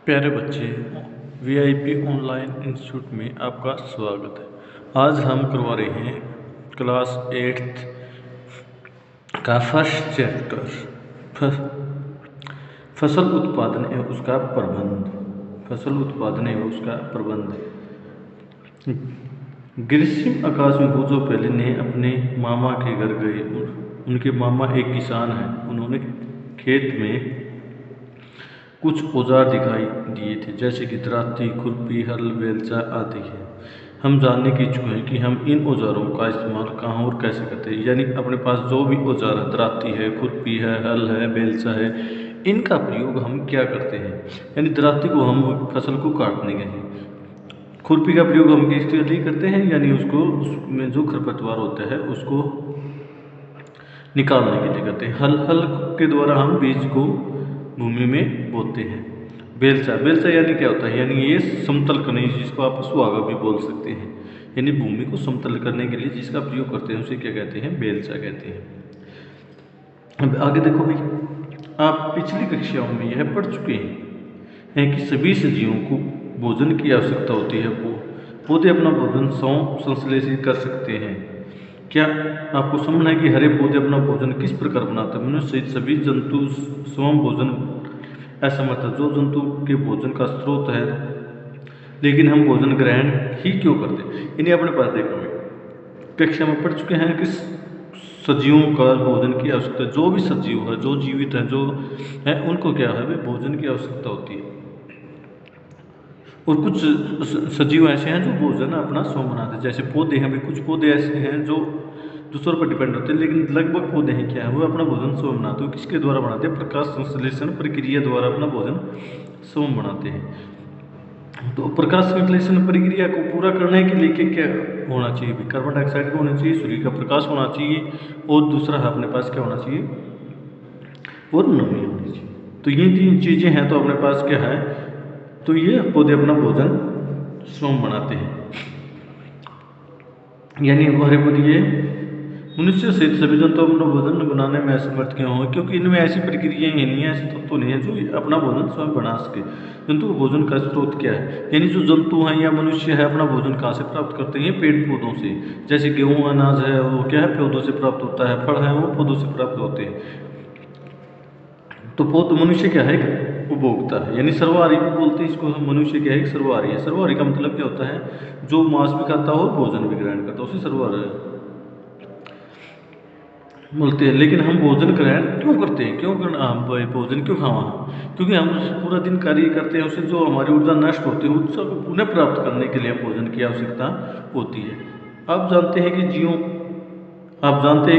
प्यारे बच्चे, VIP online institute में आपका स्वागत है। आज हम करवा रहे हैं क्लास 8th का फर्स्ट चैप्टर फसल उत्पादन एवं उसका प्रबंध। फसल उत्पादन एवं उसका प्रबंध। ग्रीष्म आकाश में बूझो पहले ने अपने मामा के घर गए। उनके मामा एक किसान हैं। उन्होंने खेत में कुछ औजार दिखाई दिए थे, जैसे कि दराती, खुरपी, हल, बेलचा आदि है। हम जानने की इच्छुक हैं कि हम इन औजारों का इस्तेमाल कहाँ और कैसे करते हैं। यानी अपने पास जो भी औजार है, दराती है, खुरपी है, हल है, बेलचा है, इनका प्रयोग हम क्या करते हैं। यानी दराती को हम फसल को काटने के हैं, खुरपी का प्रयोग हम किसके लिए करते हैं, यानी उसमें जो खरपतवार होता है उसको निकालने के लिए करते हैं। हल के द्वारा हम बीज को भूमि में बोते हैं। बेलचा यानी क्या होता है, यानी ये समतल करने, जिसको आप सुहागा भी बोल सकते हैं। यानी भूमि को समतल करने के लिए जिसका प्रयोग करते हैं उसे क्या कहते हैं, बेलचा कहते हैं। अब आगे देखो भाई, आप पिछली कक्षाओं में यह पढ़ चुके हैं कि सभी सजीवों को भोजन की आवश्यकता होती है। पौधे अपना भोजन स्वयं संश्लेषित कर सकते हैं। क्या आपको समझना है कि हरे पौधे अपना भोजन किस प्रकार बनाते हैं। मनुष्य सहित सभी जंतु स्वयं भोजन, ऐसा मतलब जो जंतु के भोजन का स्रोत है, लेकिन हम भोजन ग्रहण ही क्यों करते हैं। यानी अपने पास देखो, कक्षा में पढ़ चुके हैं कि सजीवों का भोजन की आवश्यकता, जो भी सजीव है, जो जीवित है, जो है, उनको क्या है, वे भोजन की आवश्यकता होती है। और कुछ सजीव ऐसे हैं जो भोजन अपना स्वयं बनाते हैं, जैसे पौधे हैं। भाई कुछ पौधे ऐसे हैं जो दूसरों पर डिपेंड होते हैं, लेकिन लगभग पौधे हैं क्या है, वो अपना भोजन स्वयं बनाते हैं। किसके द्वारा बनाते हैं, प्रकाश संश्लेषण प्रक्रिया द्वारा अपना भोजन स्वयं बनाते हैं। तो प्रकाश संश्लेषण प्रक्रिया को पूरा करने के लिए क्या होना चाहिए, कार्बन डाइऑक्साइड होना चाहिए, सूर्य का प्रकाश होना चाहिए, और दूसरा अपने पास क्या होना चाहिए, और नमी होनी चाहिए। तो ये तीन चीज़ें हैं, तो अपने पास क्या है, तो ये पौधे अपना भोजन स्वयं बनाते हैं। यानी हमारे पौधे मनुष्य सहित सभी जंतु अपना भोजन बनाने में असमर्थ क्यों हो, क्योंकि इनमें ऐसी प्रक्रियाएं नहीं है, ऐसे तत्व नहीं है जो अपना भोजन स्वयं बना सके। जंतु का भोजन का स्रोत क्या है, यानी जो जंतु हैं या मनुष्य है अपना भोजन कहाँ से प्राप्त करते हैं, पेड़ पौधों से। जैसे गेहूँ अनाज है वो क्या है, पौधों से प्राप्त होता है, फल है वो पौधों से प्राप्त होते हैं। तो पौध मनुष्य क्या है, एक उपभोक्ता है, यानी सर्वहारी भी बोलते हैं इसको। मनुष्य क्या है, एक सर्वहारी है। सर्वहारी का मतलब क्या होता है, जो मांस भी खाता हो, भोजन भी ग्रहण करता हो, उसे सर्वहारी बोलते हैं। लेकिन हम भोजन ग्रहण क्यों करते हैं, क्यों करना, हम भोजन क्यों खावा, क्योंकि हम पूरा दिन कार्य करते हैं, उससे जो हमारी ऊर्जा नष्ट होती है उसको पुनः प्राप्त करने के लिए हम भोजन की आवश्यकता होती है। आप जानते हैं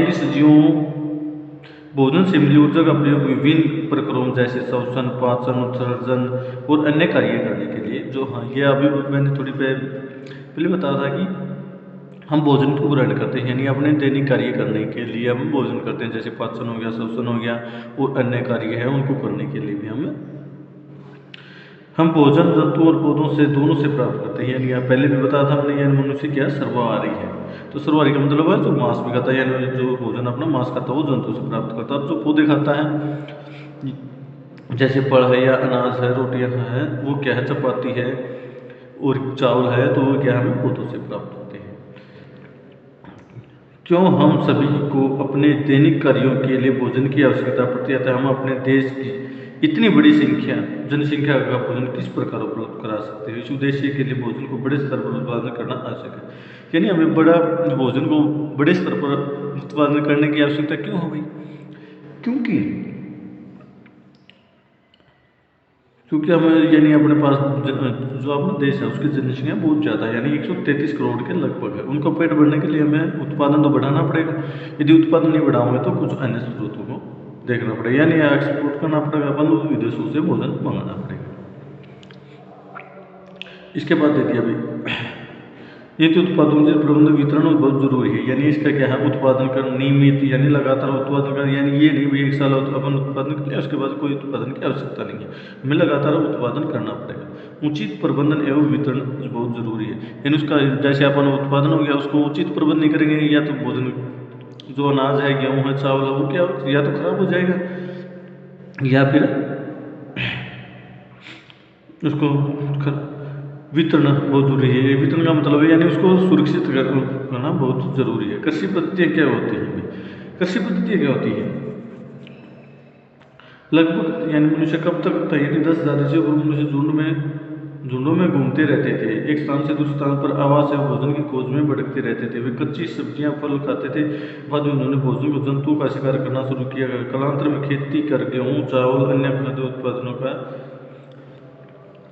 कि सजीवों भोजन से मिली ऊर्जा का प्रयोग विभिन्न प्रकारों जैसे श्वसन, पाचन, उत्सर्जन और अन्य कार्य करने के लिए, जो हाँ ये अभी मैंने थोड़ी पहले बताया था कि हम भोजन को ग्रहण करते हैं, यानी अपने दैनिक कार्य करने के लिए हम भोजन करते हैं, जैसे पाचन हो गया, श्वसन हो गया, और अन्य कार्य है उनको करने के लिए भी हम भोजन जंतु और पौधों से दोनों से प्राप्त करते हैं। यानी पहले भी बताया था हमने, यानी मनुष्य क्या सर्वहारी है। तो सर्वहारी का मतलब है जो मांस भी खाता है, यानी जो भोजन अपना मांस खाता है वो जंतु से प्राप्त करता है। और जो पौधे खाता है, जैसे फल है या अनाज है, रोटियां है, वो क्या है, चपाती है और चावल है, तो वो क्या हमें पौधों से प्राप्त होते हैं। क्यों हम सभी को अपने दैनिक कार्यों के लिए भोजन की आवश्यकता पड़ती है। हम अपने देश की इतनी बड़ी जनसंख्या का भोजन किस प्रकार उपलब्ध करा सकते हैं। इस उद्देश्य के लिए भोजन को बड़े स्तर पर उत्पादन करना आवश्यक है। यानी हमें भोजन को बड़े स्तर पर उत्पादन करने की आवश्यकता क्यों हो गई, क्योंकि हमें, यानी अपने पास जो अपना देश है उसकी जनसंख्या बहुत ज़्यादा है, यानी 133 करोड़ के लगभग है। उनको पेट भरने के लिए हमें उत्पादन तो बढ़ाना पड़ेगा। यदि उत्पादन नहीं बढ़ाओगे तो कुछ अन्य स्रोतों को देखना पड़ेगा, यानी एक्सपोर्ट करना पड़ेगा, अपन विदेशों से भोजन मंगाना पड़ेगा। इसके बाद देखिए अभी ये तो उत्पादन के प्रबंधन वितरण बहुत जरूरी है। यानी इसका क्या है, उत्पादन कर नियमित, यानी लगातार उत्पादन कर, यानी ये नहीं भाई एक साल अपन उत्पादन कर लिया उसके बाद कोई उत्पादन की आवश्यकता नहीं है, हमें लगातार उत्पादन करना पड़ेगा। उचित प्रबंधन एवं वितरण बहुत जरूरी है। यानी उसका जैसे अपन उत्पादन हो गया, उसको उचित प्रबंध नहीं करेंगे, या तो भोजन जो अनाज है, गेहूँ है, चावल है, वो क्या या तो खराब हो जाएगा, या फिर उसको वितरण बहुत जरूरी है। वितरण का मतलब है यानी उसको सुरक्षित करना बहुत जरूरी है। कृषि पद्धतियाँ क्या होती हैं? कृषि पद्धतियाँ क्या होती हैं? लगभग यानी मनुष्य कब तक था, यानी 10,000 से ऊपर मनुष्य झुंडों में घूमते रहते थे। एक स्थान से दूसरे स्थान पर आवास या भोजन की खोज में भटकते रहते थे। वे कच्ची सब्जियां फल खाते थे। बाद में उन्होंने भोजन को जंतुओं का शिकार करना शुरू किया। कालांतर में खेती कर गेहूँ चावल अन्य खाद्य उत्पादनों का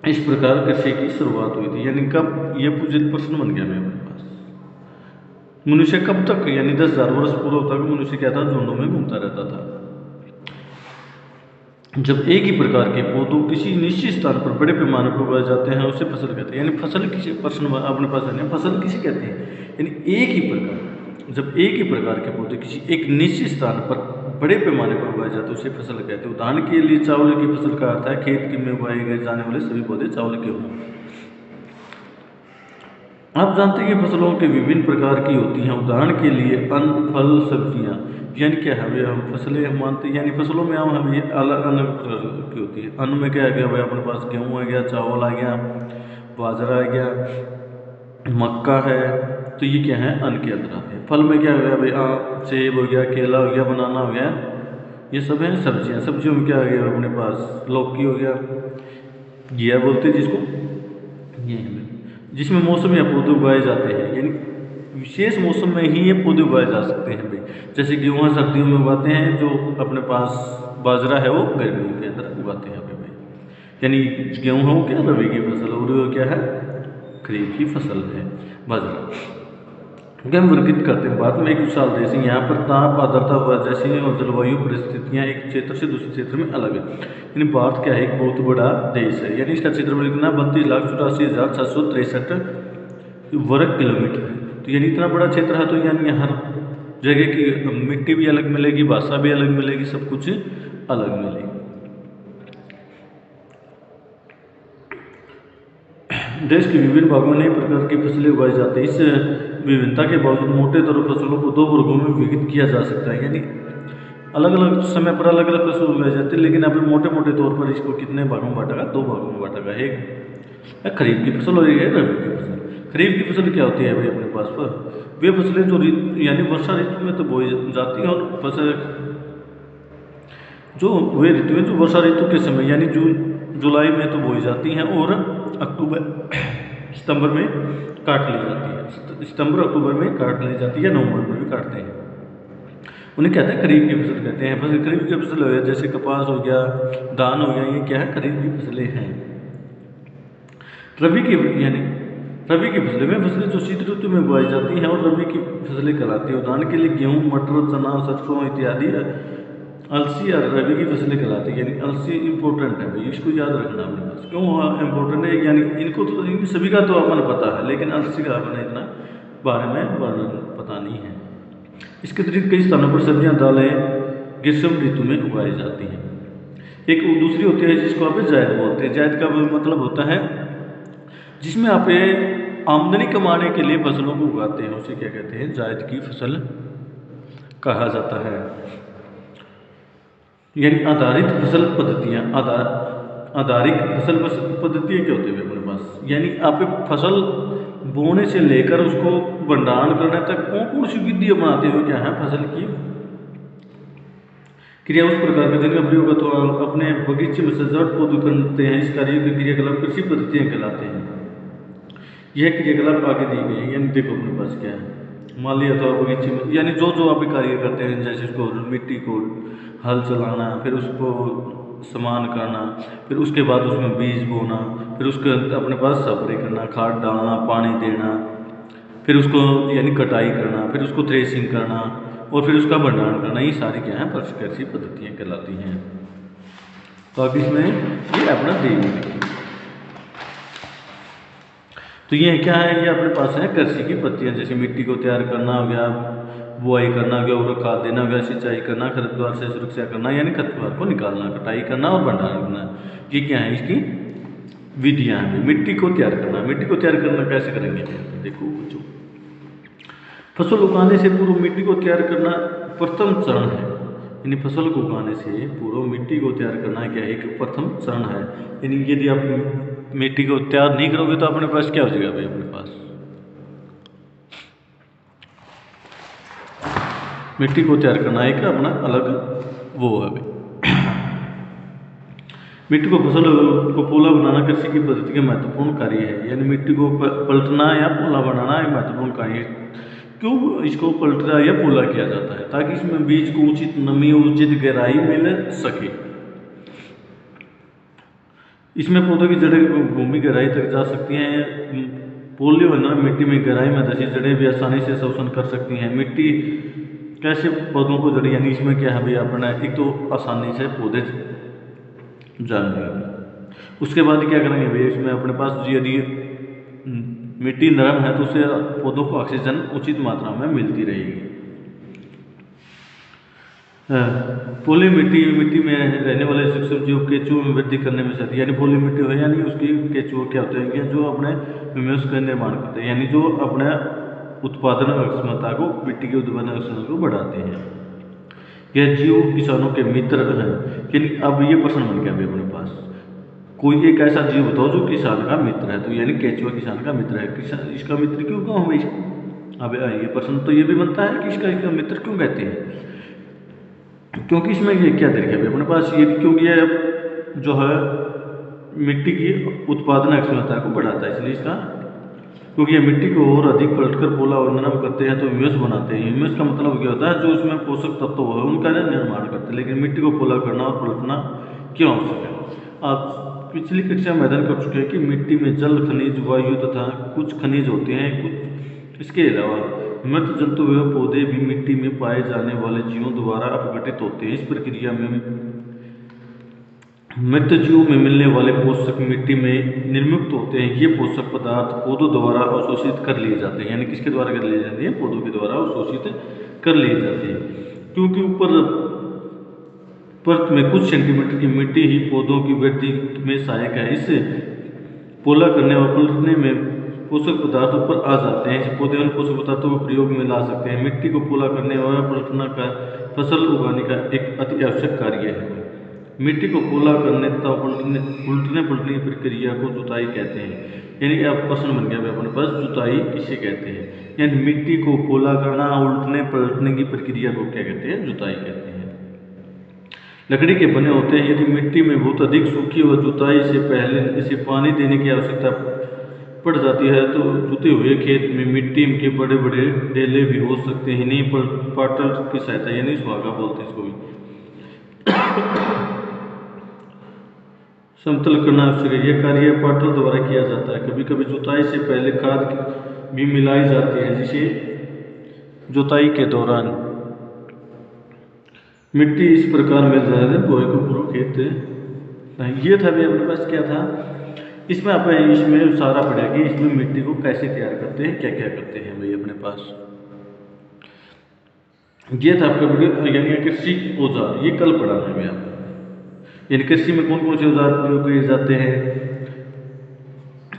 इस प्रकार कृषि की शुरुआत हुई थी। यानी कब, ये पूजित प्रश्न बन गया मेरे पास, मनुष्य कब तक, यानी 10,000 वर्ष पूरा होता है मनुष्य क्या था, झुंडों में घूमता रहता था। जब एक ही प्रकार के पौधों किसी निश्चित स्थान पर बड़े पैमाने पर उगाए जाते हैं उसे फसल कहते हैं। यानी फसल किसी प्रश्न अपने पास है, फसल किसे कहते हैं? यानी एक ही प्रकार, जब एक ही प्रकार के पौधे किसी एक निश्चित स्थान पर बड़े पैमाने पर उगाए जाते हैं उसे फसल कहते हैं। उदाहरण के लिए चावल की फसल का अर्थ है खेत में उगाए गए जाने वाले सभी पौधे चावल के हों। आप जानते हैं कि फसलों के विभिन्न प्रकार की होती हैं। उदाहरण के लिए अन्न फल सब्जियां, यानी क्या है, हम फसलें हम मानते हैं, यानी फसलों में हम ये अलग अलग प्रकार की होती है। अन्न में क्या आ गया भाई, अपने पास गेहूँ आ गया, चावल आ गया, बाजरा आ गया, मक्का है, तो ये क्या है, अन्न के अंदर आते हैं। फल में क्या हो गया भाई, आम सेब हो गया, केला हो गया, बनाना हो गया, ये सब है सब्जियां। सब्जियों में क्या आ गया अपने पास, लौकी हो गया, घिया बोलते हैं जिसको, ये है जिसमें मौसम या पौधे उगाए जाते हैं। यानी विशेष मौसम में ही ये पौधे उगाए जा सकते हैं भाई। जैसे गेहूँ सर्दियों में उगाते हैं, जो अपने पास बाजरा है वो गर्मियों के अंदर उगाते हैं भाई। यानी गेहूँ है वो क्या, रबी की फसल, और वो क्या है, खरीफ की फसल है बाजरा। हम वर्गीकृत करते हैं बाद में एक विशाल देश है। यहाँ पर ताप आर्द्रता जैसी और जलवायु परिस्थितियाँ एक क्षेत्र से दूसरे क्षेत्र में अलग है। यानी भारत क्या है, एक बहुत बड़ा देश है। यानी इसका क्षेत्रफल कितना, 32,84,763 वर्ग किलोमीटर है। तो यानी इतना बड़ा क्षेत्र है, तो यानी हर जगह की मिट्टी भी अलग मिलेगी, भाषा भी अलग मिलेगी, सब कुछ अलग मिलेगी। देश के विभिन्न भागों में नई प्रकार की फसलें उगाई जाती है। इस विभिन्नता के बावजूद मोटे तौर पर फसलों को दो वर्गों में विभाजित किया जा सकता है। यानी अलग अलग समय पर अलग अलग फसल उगाए जाते हैं, लेकिन अभी मोटे मोटे तौर पर इसको कितने भागों में बांटा गया, दो भागों में बांटा गया। एक खरीफ की फसल और एक है रबी की फसल। खरीफ की फसल क्या होती है भाई अपने पास पर, वे फसलें जो यानी वर्षा ऋतु में तो बोई जाती हैं, और फसल जो वे ऋतु है जो वर्षा ऋतु के समय यानी जून जुलाई में तो बोई जाती हैं, और अक्टूबर सितंबर में काट ली जाती है। सितंबर अक्टूबर में काट ली जाती है, नवंबर में भी काटते हैं। उन्हें कहते हैं खरीफ की फसल कहते हैं। फसल खरीफ की फसल हो गया, जैसे कपास हो गया, धान हो गया, ये क्या है, खरीफ की फसलें हैं। रबी की यानी रबी की फसलें में फसलें जो शीत ऋतु में उगाई जाती हैं और रबी की फसलें कहलाती है। उदाहरण के लिए गेहूँ, मटर, चना, सरसों इत्यादि। अलसी और रबी की फसलें कहलाती है। यानी अलसी इंपॉर्टेंट है भाई, इसको याद रखना अपने पास। क्यों इंपॉर्टेंट है, यानी इनको तो इन सभी का तो अपन पता है, लेकिन अलसी का अपन इतना बारे में वर्णन पता नहीं है। इसके अतिरिक्त कई स्थानों पर सब्जियां दालें ग्रीष्म ऋतु में उगाई जाती हैं। एक दूसरी होती है जिसको आप जायद बोलते हैं। जायद का मतलब होता है जिसमें आप आमदनी कमाने के लिए फसलों को उगाते हैं, उसे क्या कहते हैं, जायद की फसल कहा जाता है। यानी आधारित फसल पद्धतियाँ, आधारित फसल पद्धतियाँ क्या होती है अपने पास, यानी आप फसल बोने से लेकर उसको भंडारण करने तक कौन कौन सी विधि अपनाते हुए क्या है, फसल की क्रिया उस प्रकार के जिनका प्रयोग तो अपने बगीचे में सजावट पौधे करते हैं। इस कार्य के क्रियाकलाप कृषि पद्धतियाँ कहलाते हैं। यह क्रियाकलाप आगे दी गई है। यानी देखो अपने पास क्या है, मान लिया तो बगीचे में यानी जो जो आप कार्य करते हैं, जैसे उसको मिट्टी को हल चलाना, फिर उसको समान करना, फिर उसके बाद उसमें बीज बोना, फिर उसके अपने पास स्प्रे करना, खाद डालना, पानी देना, फिर उसको यानी कटाई करना, फिर उसको थ्रेसिंग करना, और फिर उसका भंडारण करना, ये सारी क्या है कृषि पद्धतियाँ कहलाती हैं। तो अब इसमें ये अपना देवी, तो ये क्या है, ये अपने पास है कृषि की पद्धतियाँ। जैसे मिट्टी को तैयार करना हो गया, बुआई करना हो गया, और खाद देना हो गया, सिंचाई करना, खरपतवार से सुरक्षा करना यानी खरपतवार को निकालना, कटाई करना और भंडारण करना, ये क्या है इसकी विधियाँ हैं। मिट्टी को तैयार करना, मिट्टी को तैयार करना कैसे करेंगे, देखो बच्चों, फसल उगाने से पूर्व मिट्टी को तैयार करना प्रथम चरण है। यानी फसल को उगाने से पूर्व मिट्टी को तैयार करना क्या है, एक प्रथम चरण है। यानी यदि आप मिट्टी को तैयार नहीं करोगे तो अपने पास क्या हो जाएगा भाई, अपने पास मिट्टी को तैयार करना एक अपना अलग वो है भाई। मिट्टी को फसल को पोला बनाना कृषि की पद्धति का महत्वपूर्ण कार्य है, यानी मिट्टी को पलटना या पोला बनाना एक महत्वपूर्ण कार्य है। क्यों इसको पलटा या पोला किया जाता है? ताकि इसमें बीज को उचित नमी और उचित गहराई मिल सके। इसमें पौधों की जड़ें भूमि गहराई तक जा सकती हैं। पोले बनना मिट्टी में गहराई में धसी जड़ें भी आसानी से शोषण कर सकती हैं। मिट्टी कैसे पौधों को जड़े, यानी इसमें क्या है भाई, अपना एक तो आसानी से पौधे जान जाएंगे। उसके बाद क्या करेंगे भैया, इसमें अपने पास यदि मिट्टी नरम है तो उससे पौधों को ऑक्सीजन उचित मात्रा में मिलती रहेगी। पोली मिट्टी में रहने वाले सूक्ष्म जीव केंचुओं में वृद्धि करने में सहायता, यानी पोली मिट्टी हो यानी उसकी केंचुओं क्या होते हैं जो अपने ह्यूमस का निर्माण करते हैं, यानी जो अपने उत्पादन क्षमता को, मिट्टी की उत्पादन क्षमता को बढ़ाते हैं। यह जीव किसानों के मित्र हैं। यानी अब ये प्रश्न बन गया अपने पास, कोई एक ऐसा जीव बताओ जो किसान का मित्र है, तो यानी केंचुआ किसान का मित्र है। किसान इसका मित्र क्यों कहूँ भाई? अब ये प्रश्न तो ये भी बनता है कि इसका मित्र क्यों कहते हैं, क्योंकि इसमें ये क्या तरीका है अपने पास, ये क्योंकि ये जो है मिट्टी की उत्पादन क्षमता को बढ़ाता है, इसलिए इसका, क्योंकि ये मिट्टी को और अधिक पलटकर पोला और नरम करते हैं तो ह्यूमस बनाते हैं। ह्यूमस का मतलब क्या होता है, जो उसमें पोषक तत्व है उनका निर्माण करते हैं। लेकिन मिट्टी को पोला करना और पलटना क्यों आवश्यक है? आप पिछली कक्षा में अध्ययन कर चुके हैं कि मिट्टी में जल, खनिज, वायु तथा कुछ खनिज होते हैं। कुछ इसके अलावा मृत जंतु व पौधे भी मिट्टी में पाए जाने वाले जीवों द्वारा अपघटित होते हैं। इस प्रक्रिया में मृत जीवों में मिलने वाले पोषक मिट्टी में निर्मुक्त होते हैं। ये पोषक पदार्थ पौधों द्वारा अवशोषित कर लिए जाते हैं, यानी किसके द्वारा कर लिए जाते हैं? पौधों के द्वारा अवशोषित कर लिए जाते हैं। क्योंकि ऊपर परत में कुछ सेंटीमीटर की मिट्टी ही पौधों की वृद्धि में सहायक है। इससे पोला करने और पलटने में पोषक पदार्थ ऊपर आ जाते हैं। पौधे उन पोषक पदार्थों को प्रयोग में ला सकते हैं। मिट्टी को पोला करने और पलटना का फसल उगाने का एक अति आवश्यक कार्य है। मिट्टी को पोला करने तथा उलटने पलटने की प्रक्रिया को जुताई कहते हैं। यानी अब प्रश्न बन गया अपने पास, जुताई किसे कहते हैं? यानी मिट्टी को पोला करना, उलटने पलटने की प्रक्रिया को क्या कहते हैं? जुताई कहते हैं। लकड़ी के बने होते हैं। यदि मिट्टी में बहुत अधिक सूखी और जुताई से पहले इसे पानी देने की आवश्यकता पड़ जाती है तो जुते हुए खेत में मिट्टी के बड़े बड़े डेले भी हो सकते हैं। नहीं पाटल की सहायता, यानी सुहागा बोलते हैं इसको भी, समतल करना आवश्यक है। यह कार्य पाटल द्वारा किया जाता है। कभी कभी जुताई से पहले खाद भी मिलाई जाती है, जिसे जुताई के दौरान मिट्टी इस प्रकार मिल जाए बोए को पूरा खेत। ये था भी अपने पास क्या था, इसमें आप इसमें सारा पढ़ा कि इसमें मिट्टी को कैसे तैयार करते हैं, क्या क्या करते हैं भाई अपने पास। ये था आपका वीडियो, यानी कृषि औजार, ये कल पढ़ाना है आप। यानी कृषि में कौन कौन से औजार प्रयोग किए जाते हैं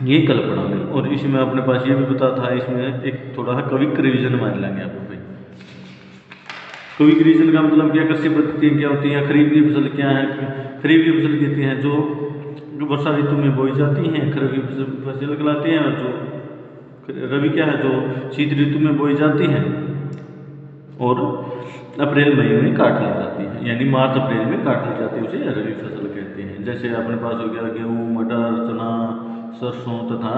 ये कल पढ़ाना है। और इसमें अपने पास ये भी पता था, इसमें एक थोड़ा सा क्विक रिवीजन मान लेंगे आपको भाई। क्विक रिवीजन का मतलब क्या, कृषि पद्धतियाँ क्या होती हैं, खरीफ की फसल क्या है। खरीफ की फसल कहती हैं जो वर्षा ऋतु में बोई जाती हैं, खरीफ की फसल कहलाती हैं। और जो रबी क्या है, जो शीत ऋतु में बोई जाती हैं और अप्रैल मई में काट ली जाती है, यानी मार्च अप्रैल में काट ली जाती है, उसे रबी फसल कहते हैं। जैसे अपने पास हो गया गेहूँ, मटर, चना, सरसों तथा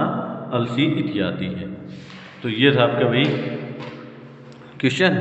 अलसी इत्यादि है। तो ये था आपका भाई क्वेश्चन।